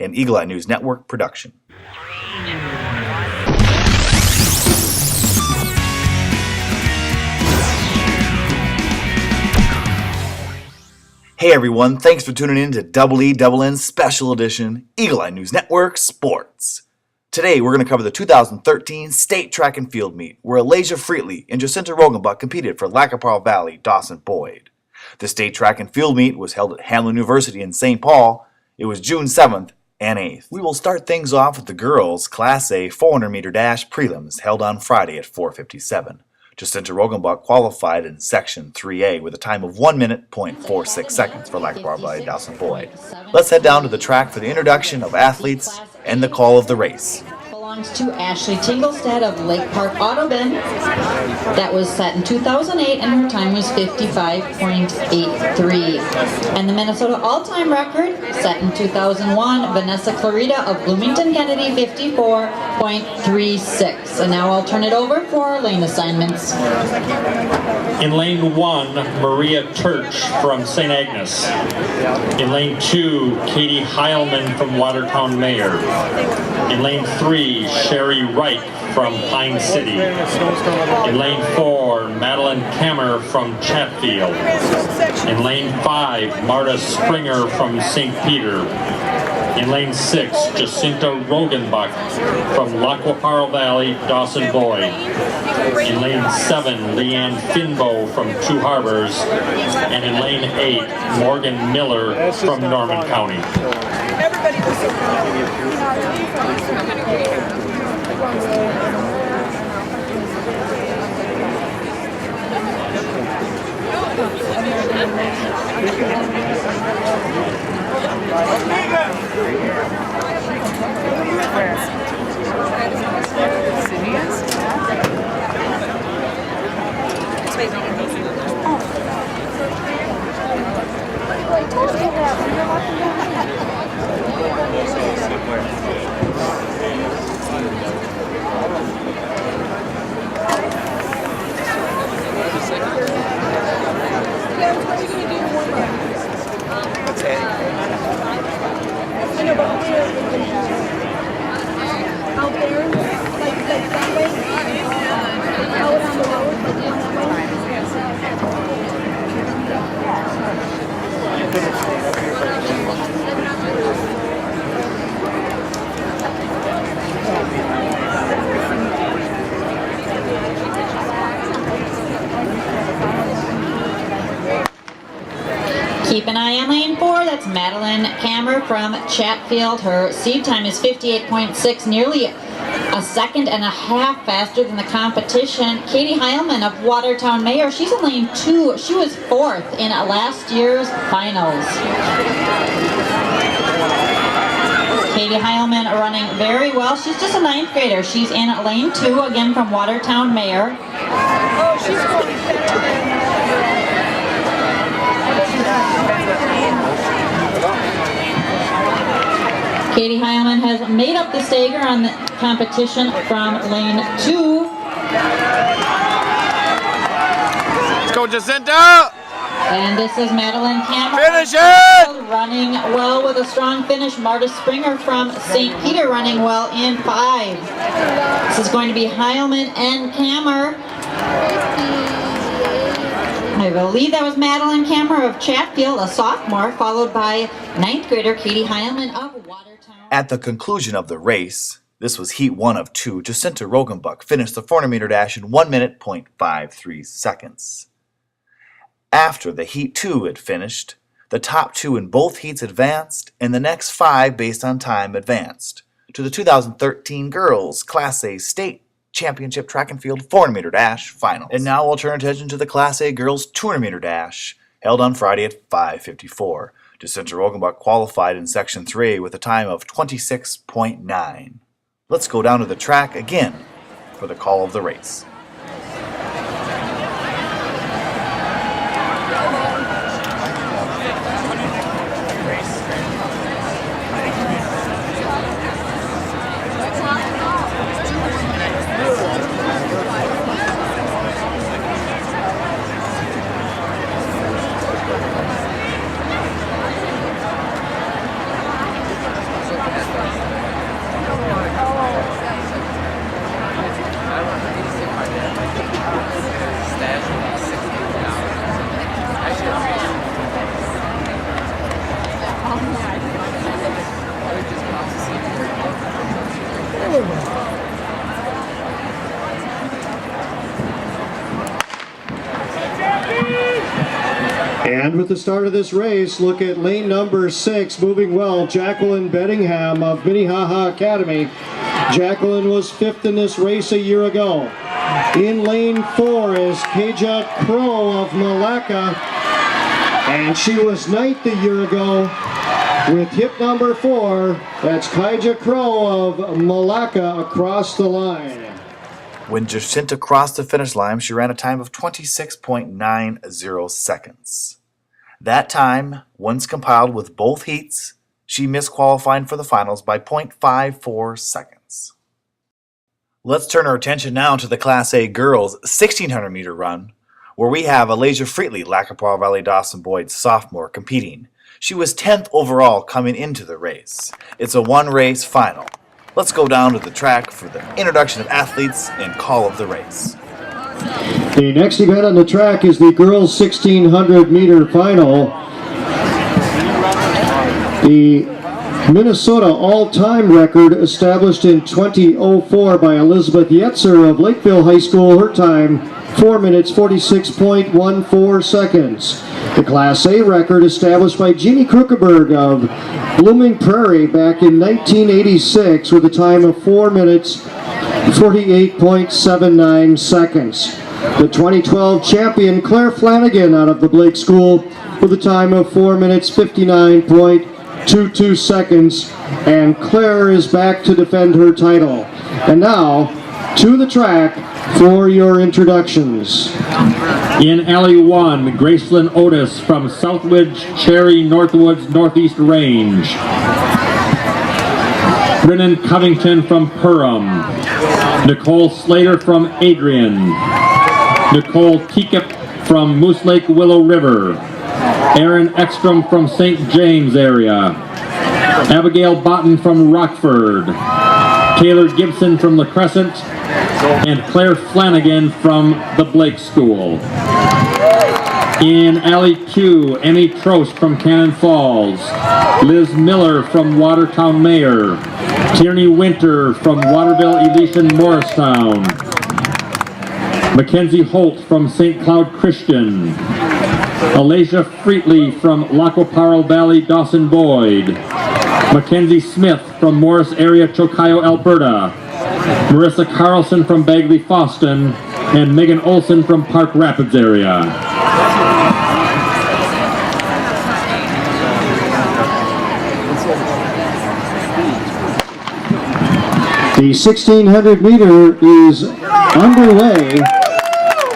an Eagle Eye News Network production. Hey everyone, thanks for tuning in to EENN Special Edition Eagle Eye News Network Sports. Today we're going to cover the 2013 State Track and Field Meet, where Alaysia Freetly and Jacinta Roggenbuck competed for LqPV Valley Dawson Boyd. The State Track and Field Meet was held at Hamline University in St. Paul. It was June 7th and 8th. We will start things off with the girls' Class A 400-meter dash prelims held on Friday at 4:57. Jacinta Roggenbuck qualified in Section 3A with a time of 1 minute, 0.46 seconds for LqPV Valley Dawson Boyd. Let's head down to the track for the introduction of athletes and the call of the race. Belongs to Ashley Tinglestad of Lake Park Audubon. That was set in 2008 and her time was 55.83. And the Minnesota all-time record set in 2001, Vanessa Clarita of Bloomington Kennedy, 54.36. And now I'll turn it over for lane assignments. In lane 1, Maria Turch from St. Agnes. In lane 2, Katie Heilman from Watertown Mayor. In lane 3, Sherry Reich from Pine City. In lane 4, Madeline Kammer from Chatfield. In lane 5, Marta Springer from St. Peter. In lane 6, Jacinta Roggenbuck from LqPV Valley Dawson Boyd. In lane 7, Leanne Finbow from Two Harbors. And in lane 8, Morgan Miller from Norman County. Everybody listen. Keep an eye on lane 4, that's Madeline Kammer from Chatfield. Her seed time is 58.6, nearly a second and a half faster than the competition. Katie Heilman of Watertown Mayor, she's in lane 2. She was 4th in last year's finals. Katie Heilman running very well. She's just a 9th grader. She's in lane 2, again from Watertown Mayor. Oh, she's going better than Katie Heilman has made up the stagger on the competition from lane 2. Let's go, Jacinta! And this is Madeline Kammer. Finish it! Running well with a strong finish. Marta Springer from St. Peter running well in 5. This is going to be Heilman and Kammer. I believe that was Madeline Kammer of Chatfield, a sophomore, followed by 9th grader Katie Heilman of Watertown. At the conclusion of the race, this was Heat 1 of 2, Jacinta Roggenbuck finished the 400-meter dash in 1 minute, 0.53 seconds. After the Heat 2 had finished, the top 2 in both heats advanced, and the next 5 based on time advanced to the 2013 Girls Class A State Championship Track and Field 400-meter dash finals. And now we'll turn attention to the Class A Girls 200-meter dash, held on Friday at 5:54. Jacinta Roggenbuck qualified in Section 3 with a time of 26.9. Let's go down to the track again for the call of the race. And with the start of this race, look at lane number 6, moving well, Jacqueline Bettingham of Minnehaha Academy. Jacqueline was 5th in this race a year ago. In lane 4 is Kaja Crow of Malacca, and she was 9th a year ago with hip number 4. That's Kaja Crow of Malacca across the line. When Jacinta crossed the finish line, she ran a time of 26.90 seconds. That time, once compiled with both heats, she missed qualifying for the finals by 0.54 seconds. Let's turn our attention now to the Class A girls 1600 meter run, where we have Alaysia Freetly, Lac-qui-Parle Valley Dawson Boyd's sophomore, competing. She was 10th overall coming into the race. It's a one-race final. Let's go down to the track for the introduction of athletes and call of the race. The next event on the track is the girls 1600 meter final. The Minnesota all-time record established in 2004 by Elizabeth Yetzer of Lakeville High School. Her time 4 minutes 46.14 seconds. The Class A record established by Jeannie Krukeberg of Blooming Prairie back in 1986 with a time of 4 minutes 48.79 seconds. The 2012 champion Claire Flanagan out of the Blake School with a time of 4 minutes 59.22 seconds, and Claire is back to defend her title. And now to the track for your introductions. In Alley 1, Gracelyn Otis from Southwidge Cherry Northwoods Northeast Range. Brennan Covington from Perham. Nicole Slater from Adrian. Nicole Teacup from Moose Lake Willow River. Aaron Ekstrom from St. James area. Abigail Botten from Rockford. Taylor Gibson from La Crescent. And Claire Flanagan from the Blake School. In Alley 2, Emmy Trost from Cannon Falls. Liz Miller from Watertown Mayor. Tierney Winter from Waterville Elysian Morristown. Mackenzie Holt from St. Cloud Christian. Alaysia Freetly from LqPV Valley Dawson Boyd. Mackenzie Smith from Morris area Chocayo, Alberta. Marissa Carlson from Bagley Foston, and Megan Olson from Park Rapids area. The 1600 meter is underway.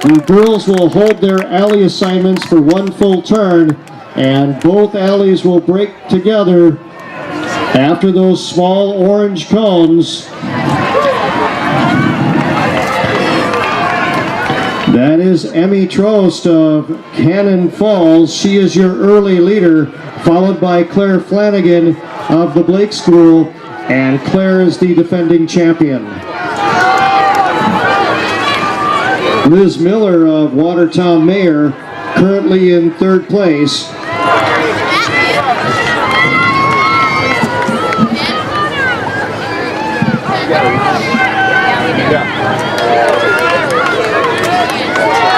The girls will hold their alley assignments for one full turn, and both alleys will break together after those small orange cones. That is Emmy Trost of Cannon Falls. She is your early leader, followed by Claire Flanagan of the Blake School, and Claire is the defending champion. Liz Miller of Watertown Mayor, currently in 3rd place.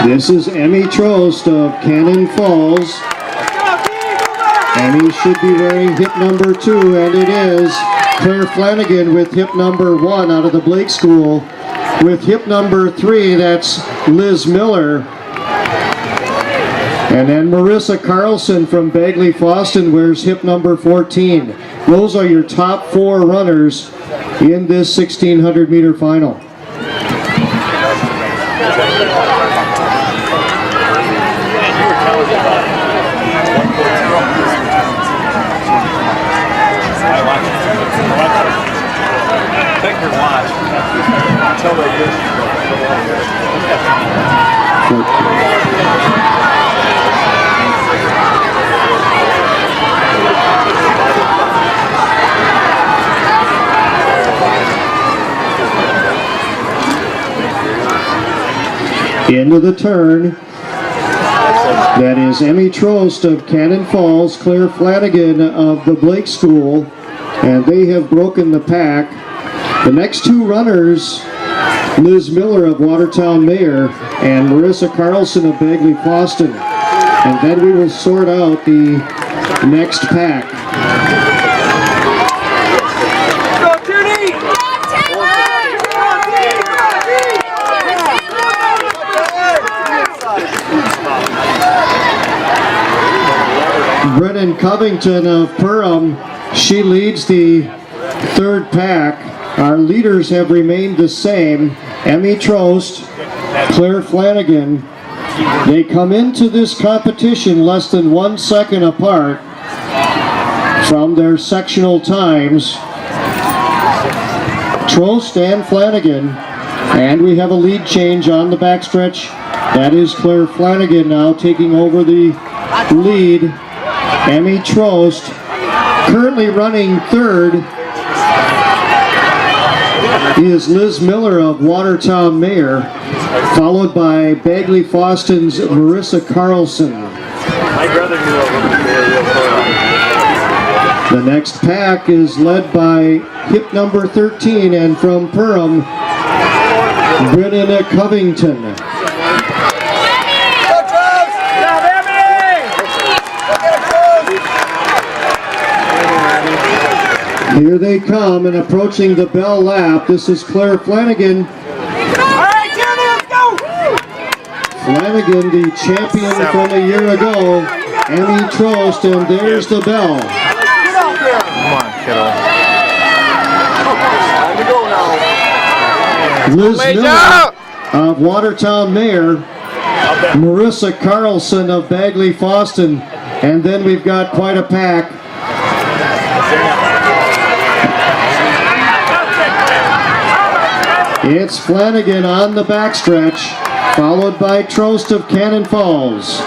This is Emmy Trost of Cannon Falls. Emmy should be wearing hip number 2, and it is. Claire Flanagan with hip number 1 out of the Blake School. With hip number 3, that's Liz Miller. And then Marissa Carlson from Bagley Foston wears hip number 14. Those are your top 4 runners in this 1600 meter final. Take your watch. Until they get into the turn. That is Emmy Trost of Cannon Falls, Claire Flanagan of the Blake School, and they have broken the pack. The next 2 runners, Liz Miller of Watertown Mayor and Marissa Carlson of Bagley Foston. and then we will sort out the next pack. Brennan Covington of Perham, she leads the third pack. Our leaders have remained the same. Emmy Trost, Claire Flanagan. They come into this competition less than 1 second apart from their sectional times. Trost and Flanagan. And we have a lead change on the backstretch. That is Claire Flanagan now taking over the lead. Emmy Trost currently running third is Liz Miller of Watertown Mayor, followed by Bagley Foston's Marissa Carlson. My brother knew of them. The next pack is led by hip number 13 and from Perham, Brennan Covington. Here they come and approaching the bell lap. This is Claire Flanagan. Flanagan, the champion from a year ago. Emmy Trost, and there's the bell. Come on, kiddo. Liz Miller of Watertown Mayor. Marissa Carlson of Bagley Foston. And then we've got quite a pack. It's Flanagan on the backstretch, followed by Trost of Cannon Falls.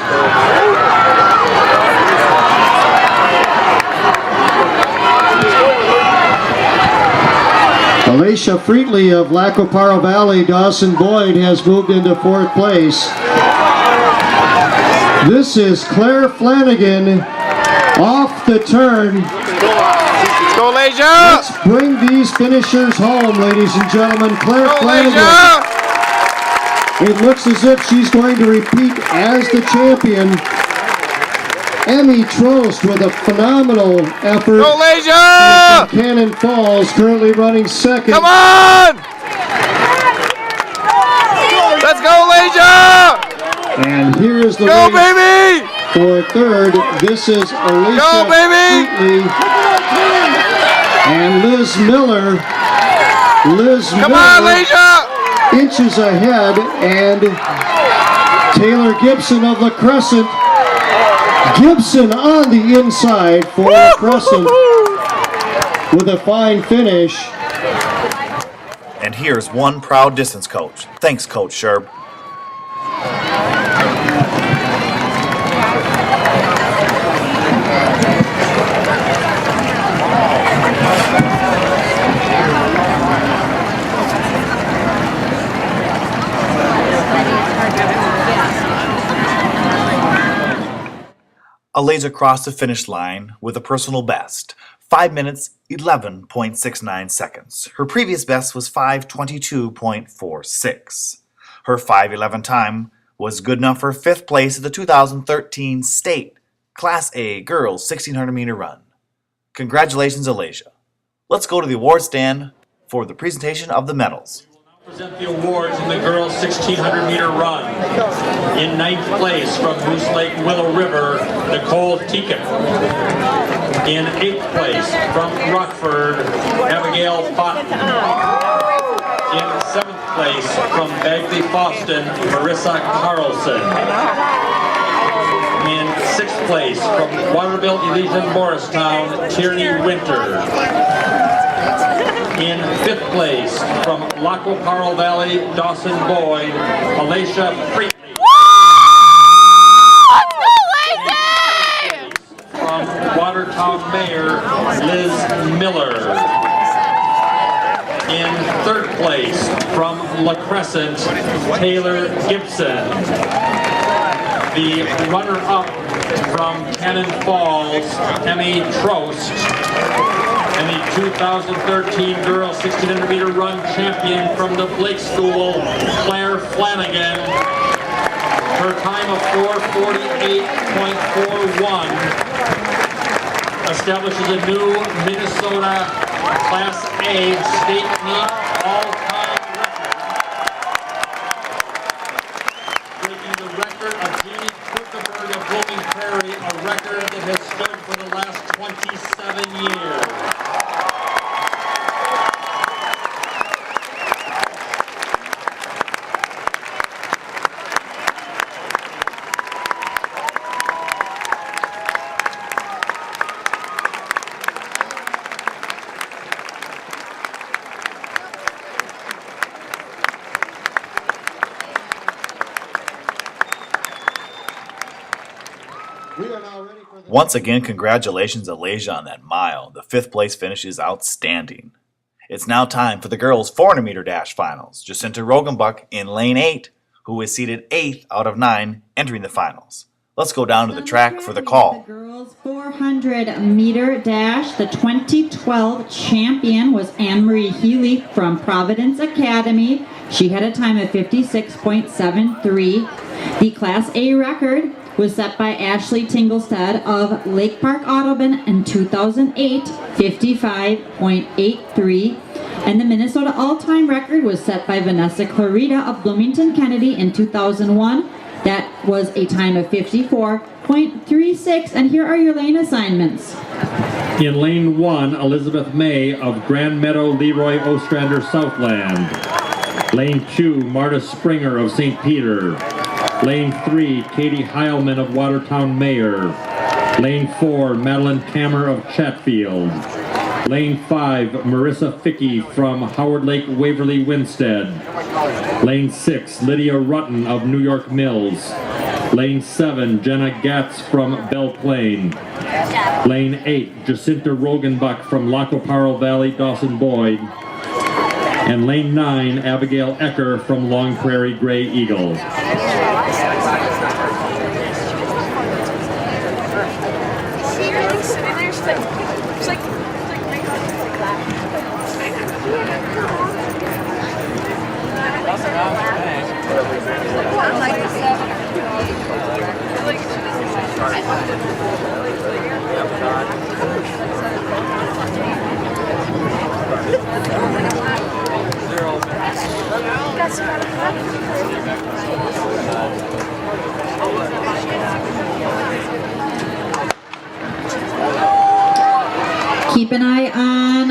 Alaysia Freetly of Lacoparo Valley, Dawson Boyd has moved into 4th place. This is Claire Flanagan off the turn. Go, Alaysia! Let's bring these finishers home, ladies and gentlemen. Claire Flanagan. It looks as if she's going to repeat as the champion. Emmy Trost with a phenomenal effort. Go, Alaysia! Cannon Falls currently running second. Come on! Let's go, Alaysia! And here is the Go, race baby! for third. This is Alaysia Go, baby! Freetly and Liz Miller. Come on, Alaysia! Inches ahead, and Taylor Gibson of La Crescent. Gibson on the inside for La Crescent with a fine finish. And here's one proud distance coach. Thanks, Coach Sherb. Alaysia crossed the finish line with a personal best, 5 minutes, 11.69 seconds. Her previous best was 5:22.46. Her 5:11 time was good enough for 5th place at the 2013 State Class A Girls 1600 meter run. Congratulations, Alaysia. Let's go to the award stand for the presentation of the medals. Present the awards in the girls 1600 meter run. In 9th place from Moose Lake Willow River, Nicole Teakin. In 8th place from Rockford, Abigail Fotten. In 7th place from Bagley Foston, Marissa Carlson. In 6th place from Waterville Elysian Morristown, Tierney Winter. In 5th place from Lacoparo Valley, Dawson Boyd, Alaysia Freetly. From Watertown Mayor, Liz Miller. In 3rd place from La Crescent, Taylor Gibson. The runner-up from Cannon Falls, Emmy Trost. And the 2013 Girls 1600 meter run champion from the Blake School, Claire Flanagan. Her time of 4:48. establishes a new Minnesota Class A state meet all-time record, breaking the record of Jeannie Krukenberg of Blooming Prairie, a record that has stood for the last 27 years. Once again, congratulations, Alaysia, on that mile. The 5th place finish is outstanding. It's now time for the girls' 400-meter dash finals. Jacinta Roggenbuck in lane 8, who is seated 8th out of 9 entering the finals. Let's go down to the track for the call. The girls' 400-meter dash, the 2012 champion was Anne-Marie Healy from Providence Academy. She had a time of 56.73. The Class A record was set by Ashley Tinglestead of Lake Park Audubon in 2008, 55.83. And the Minnesota all-time record was set by Vanessa Clarita of Bloomington Kennedy in 2001. That was a time of 54.36. And here are your lane assignments. In lane 1, Elizabeth May of Grand Meadow Leroy Ostrander Southland. Lane 2, Marta Springer of St. Peter. Lane 3, Katie Heilman of Watertown Mayer. Lane 4, Madeline Kammer of Chatfield. Lane 5, Marissa Fickey from Howard Lake Waverly Winstead. Lane 6, Lydia Rutten of New York Mills. Lane 7, Jenna Gatz from Belle Plaine. Lane 8, Jacinta Roggenbuck from Lacoparo Valley, Dawson Boyd. And Lane 9, Abigail Ecker from Long Prairie Gray Eagle. Keep an eye on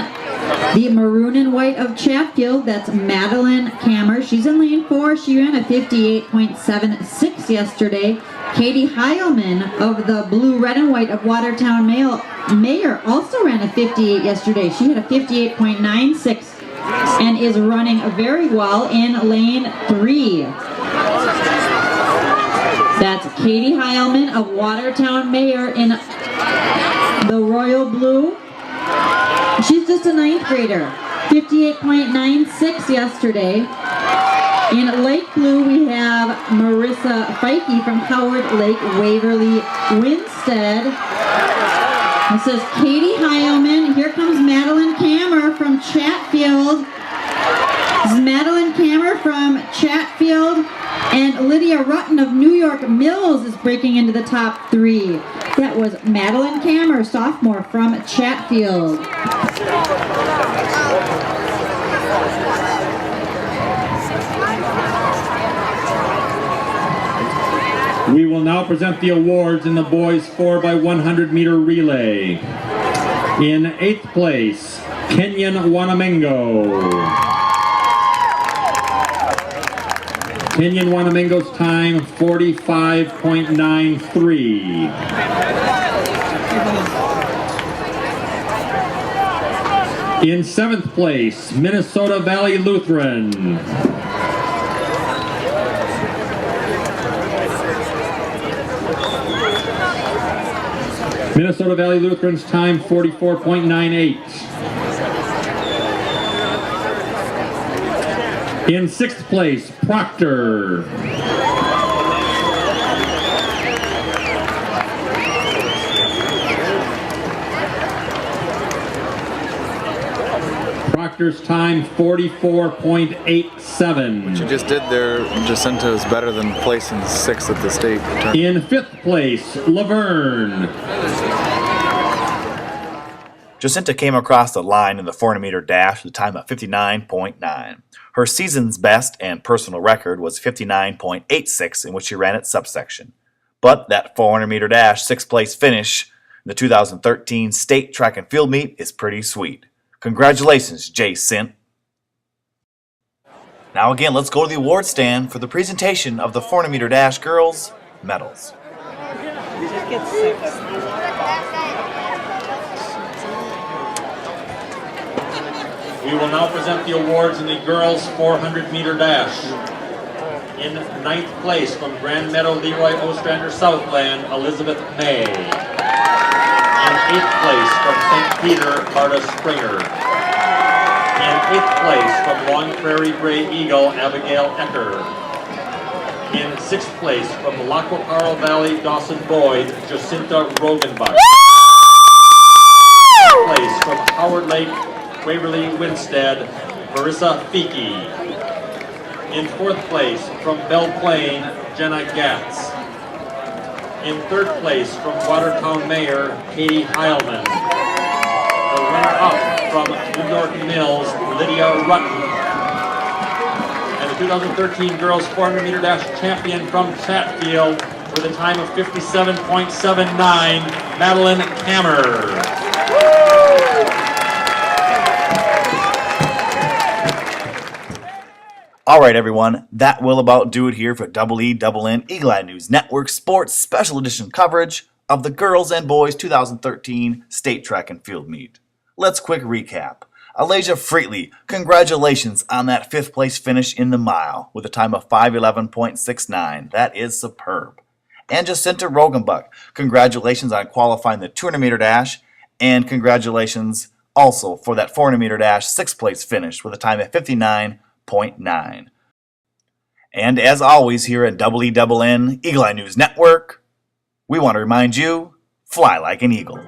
the maroon and white of Chatfield. That's Madeline Kammer. She's in lane 4. She ran a 58.76 yesterday. Katie Heilman of the blue, red, and white of Watertown Mayer also ran a 58 yesterday. She had a 58.96 and is running very well in lane 3. That's Katie Heilman of Watertown Mayer in the royal blue. She's just a 9th grader. 58.96 yesterday. In light blue, we have Marissa Feike from Howard Lake Waverly Winstead. It says Katie Heilman. Here comes Madeline Kammer from Chatfield. This is Madeline Kammer from Chatfield. And Lydia Rutten of New York Mills is breaking into the top 3. That was Madeline Kammer, sophomore from Chatfield. We will now present the awards in the boys 4x100 meter relay. In 8th place, Kenyon Wanamengo. Kenyon Wanamengo's time, 45.93. In 7th place, Minnesota Valley Lutheran. Minnesota Valley Lutheran's time, 44.98. In 6th place, Proctor. instructor's time 44.87. You just did there, Jacinta is better than placing 6th at the state tournament. In 5th place, Laverne. Jacinta came across the line in the 400-meter dash with a time of 59.9. Her season's best and personal record was 59.86, in which she ran at subsection. But that 400-meter dash 6th place finish in the 2013 state track and field meet is pretty sweet. Congratulations, J-Cint. Now again, let's go to the award stand for the presentation of the 400-meter dash girls medals. Just get 6. We will now present the awards in the girls 400-meter dash. In 9th place from Grand Meadow, Leroy Ostrander, Southland, Elizabeth May. In 8th place from St. Peter, Marta Springer. In 8th place from Long Prairie Gray Eagle, Abigail Ecker. In 6th place from Lackawarra Valley, Dawson Boyd, Jacinta Roggenbuck. 5th place from Howard Lake, Waverly Winstead, Marissa Fiki. In 4th place from Belle Plaine, Jenna Gatz. In 3rd place from Watertown Mayor, Katie Heilman. The runner-up from New York Mills, Lydia Rutten. And the 2013 girls 400-meter dash champion from Chatfield with a time of 57.79, Madeline Kammer. All right, everyone, that will about do it here for EEN Eagle Eye News Network Sports Special Edition coverage of the girls and boys 2013 state track and field meet. Let's quick recap. Alaysia Freetly, congratulations on that 5th place finish in the mile with a time of 5:11.69. That is superb. And Jacinta Roggenbuck, congratulations on qualifying the 200-meter dash, and congratulations also for that 400-meter dash 6th place finish with a time of 59.9. And as always here at EEN Eagle Eye News Network, we want to remind you, fly like an eagle.